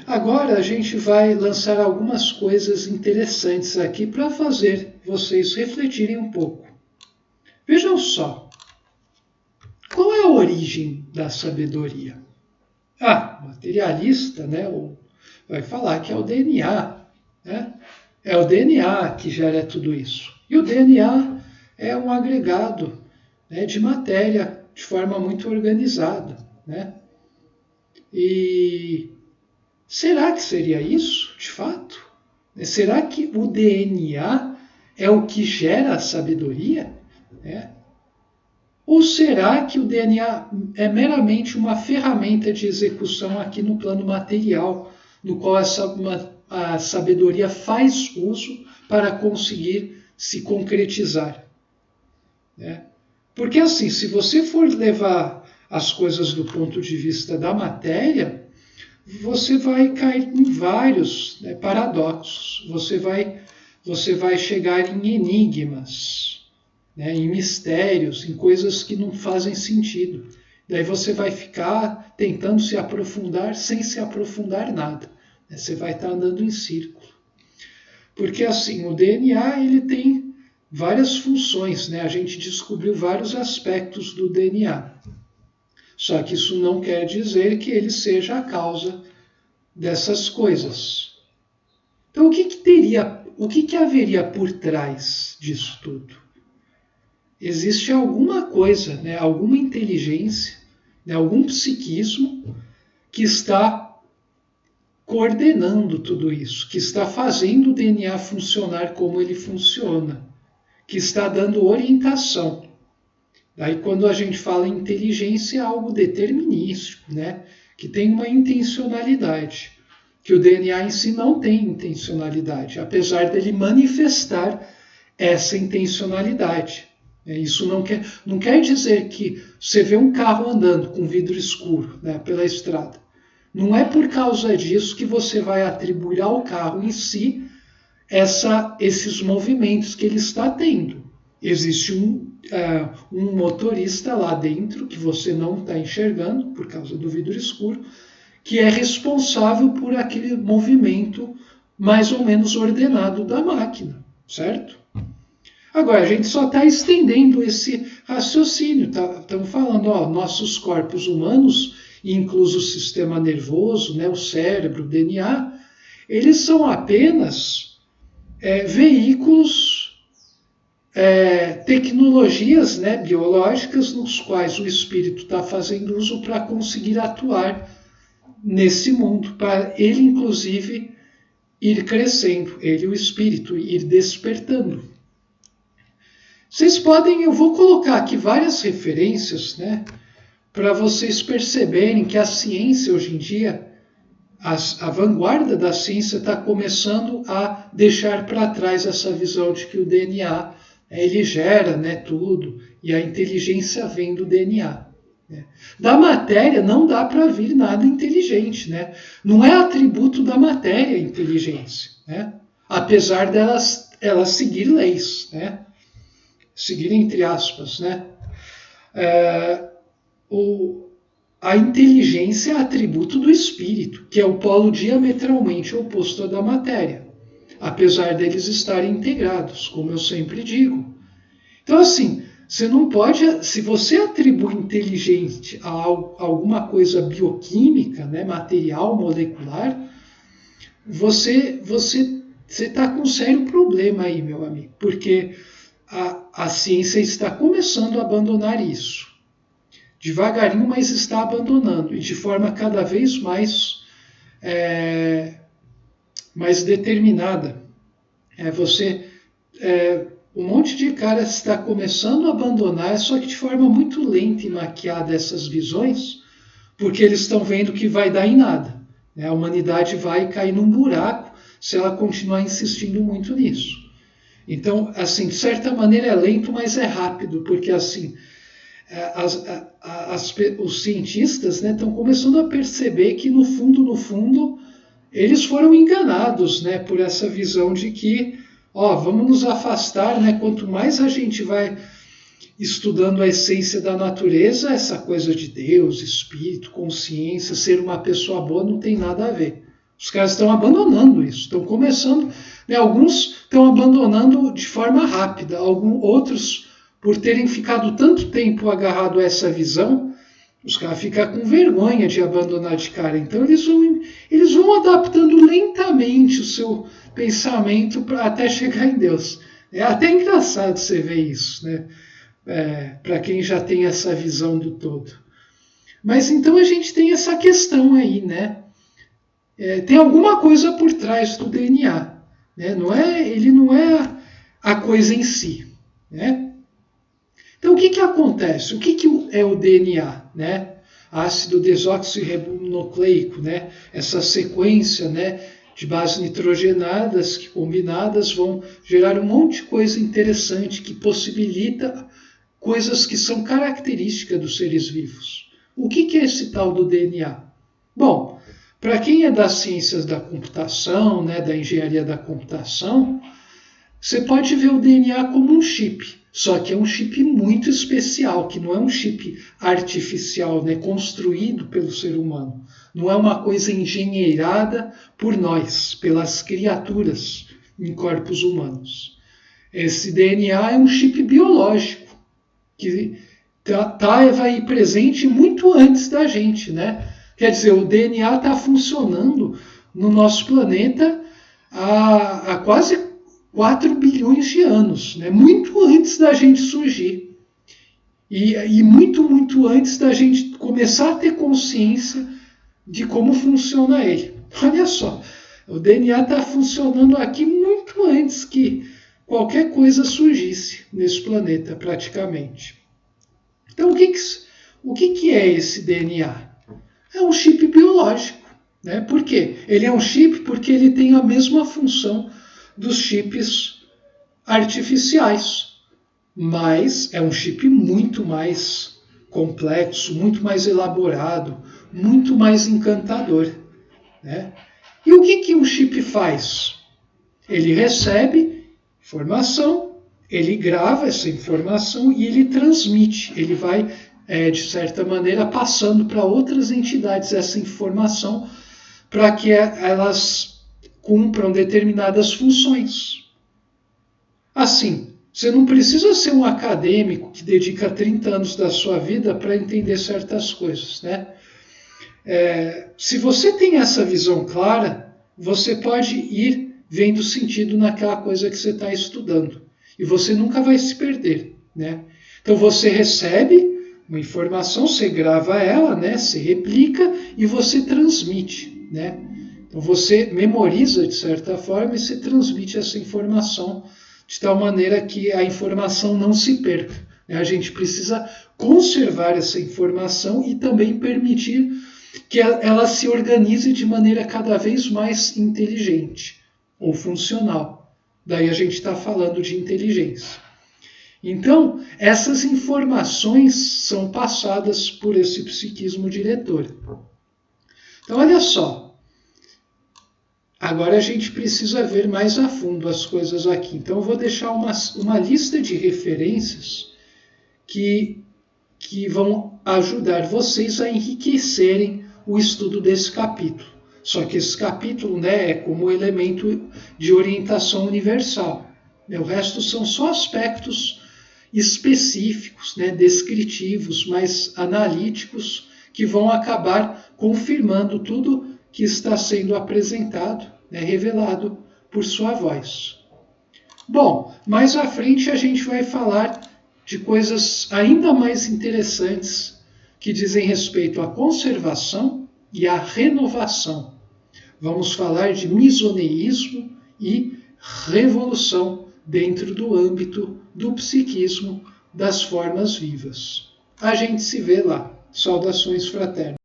Agora a gente vai lançar algumas coisas interessantes aqui para fazer vocês refletirem um pouco. Vejam só, qual é a origem da sabedoria? Materialista, né, vai falar que é o DNA, né? É o DNA que gera tudo isso. E o DNA é um agregado, né, de matéria de forma muito organizada, né? E será que seria isso, de fato? Será que o DNA é o que gera a sabedoria? Ou será que o DNA é meramente uma ferramenta de execução aqui no plano material, no qual a sabedoria faz uso para conseguir se concretizar? Porque assim, se você for levar as coisas do ponto de vista da matéria, você vai cair em vários, né, paradoxos. Você vai chegar em enigmas, né, em mistérios, em coisas que não fazem sentido. Daí você vai ficar tentando se aprofundar sem se aprofundar nada. Né? Você vai estar andando em círculo. Porque assim, o DNA ele tem várias funções, né? A gente descobriu vários aspectos do DNA. Só que isso não quer dizer que ele seja a causa dessas coisas. Então, o que haveria por trás disso tudo? Existe alguma coisa, né, alguma inteligência, né, algum psiquismo que está coordenando tudo isso, que está fazendo o DNA funcionar como ele funciona, que está dando orientação. Daí, quando a gente fala em inteligência, é algo determinístico, né? Que tem uma intencionalidade, que o DNA em si não tem intencionalidade, apesar dele manifestar essa intencionalidade. Isso não quer dizer que você vê um carro andando com vidro escuro, né, pela estrada. Não é por causa disso que você vai atribuir ao carro em si esses movimentos que ele está tendo. Existe um motorista lá dentro que você não está enxergando por causa do vidro escuro, que é responsável por aquele movimento mais ou menos ordenado da máquina, certo? Agora, a gente só está estendendo esse raciocínio. Estamos falando, nossos corpos humanos, incluso o sistema nervoso, né, o cérebro, o DNA, eles são apenas veículos, tecnologias, né, biológicas nos quais o espírito está fazendo uso para conseguir atuar nesse mundo, para ele, inclusive, ir crescendo, ele, o espírito, ir despertando. Eu vou colocar aqui várias referências, né, para vocês perceberem que a ciência hoje em dia, a vanguarda da ciência está começando a deixar para trás essa visão de que o DNA, ele gera, né, tudo, e a inteligência vem do DNA. Né. Da matéria não dá para vir nada inteligente, né? Não é atributo da matéria a inteligência, né? Apesar ela seguir leis, né? Seguir entre aspas, né? A inteligência é atributo do espírito, que é o polo diametralmente oposto ao da matéria, apesar deles estarem integrados, como eu sempre digo. Então, assim, você não pode, se você atribui inteligente a alguma coisa bioquímica, né, material, molecular, você está com um sério problema aí, meu amigo, porque a ciência está começando a abandonar isso. Devagarinho, mas está abandonando, e de forma cada vez mais determinada. Um monte de caras está começando a abandonar, só que de forma muito lenta e maquiada essas visões, porque eles estão vendo que vai dar em nada. Né? A humanidade vai cair num buraco se ela continuar insistindo muito nisso. Então, assim, de certa maneira é lento, mas é rápido, porque assim, os cientistas, né, estão começando a perceber que no fundo, eles foram enganados, né, por essa visão de que, vamos nos afastar, né, quanto mais a gente vai estudando a essência da natureza, essa coisa de Deus, espírito, consciência, ser uma pessoa boa não tem nada a ver. Os caras estão abandonando isso, estão começando, né, alguns estão abandonando de forma rápida, outros, por terem ficado tanto tempo agarrado a essa visão, os caras ficam com vergonha de abandonar de cara. Então eles vão adaptando lentamente o seu pensamento até chegar em Deus. É até engraçado você ver isso, né? Para quem já tem essa visão do todo. Mas então a gente tem essa questão aí, né? Tem alguma coisa por trás do DNA, né? Ele não é a coisa em si, né? Então o que acontece? O que é o DNA, né? Ácido desoxirribonucleico, né? Essa sequência, né, de bases nitrogenadas que combinadas vão gerar um monte de coisa interessante que possibilita coisas que são características dos seres vivos. O que é esse tal do DNA? Bom, para quem é das ciências da computação, né, da engenharia da computação, você pode ver o DNA como um chip, só que é um chip muito especial, que não é um chip artificial, né, construído pelo ser humano. Não é uma coisa engenheirada por nós, pelas criaturas em corpos humanos. Esse DNA é um chip biológico, que está aí presente muito antes da gente, né? Quer dizer, o DNA está funcionando no nosso planeta há quase 4 bilhões de anos, né? Muito antes da gente surgir. E muito, muito antes da gente começar a ter consciência de como funciona ele. Olha só, o DNA está funcionando aqui muito antes que qualquer coisa surgisse nesse planeta, praticamente. Então, o que é esse DNA? É um chip biológico, né? Por quê? Ele é um chip porque ele tem a mesma função dos chips artificiais, mas é um chip muito mais complexo, muito mais elaborado, muito mais encantador, né? E o que um chip faz? Ele recebe informação, ele grava essa informação e ele transmite, ele vai, de certa maneira, passando para outras entidades essa informação para que elas cumpram determinadas funções. Assim, você não precisa ser um acadêmico que dedica 30 anos da sua vida para entender certas coisas, né? Se você tem essa visão clara, você pode ir vendo sentido naquela coisa que você está estudando. E você nunca vai se perder, né? Então você recebe uma informação, você grava ela, né? Você replica e você transmite, né? Então você memoriza de certa forma e você transmite essa informação de tal maneira que a informação não se perca, né? A gente precisa conservar essa informação e também permitir que ela se organize de maneira cada vez mais inteligente ou funcional. Daí a gente está falando de inteligência. Então, essas informações são passadas por esse psiquismo diretor. Então, olha só. Agora a gente precisa ver mais a fundo as coisas aqui. Então, eu vou deixar uma lista de referências que vão ajudar vocês a enriquecerem o estudo desse capítulo. Só que esse capítulo, né, é como elemento de orientação universal. O resto são só aspectos específicos, né, descritivos, mais analíticos, que vão acabar confirmando tudo que está sendo apresentado, né, revelado por sua voz. Bom, mais à frente a gente vai falar de coisas ainda mais interessantes que dizem respeito à conservação e à renovação. Vamos falar de misoneísmo e revolução dentro do âmbito do psiquismo das formas vivas. A gente se vê lá. Saudações fraternas.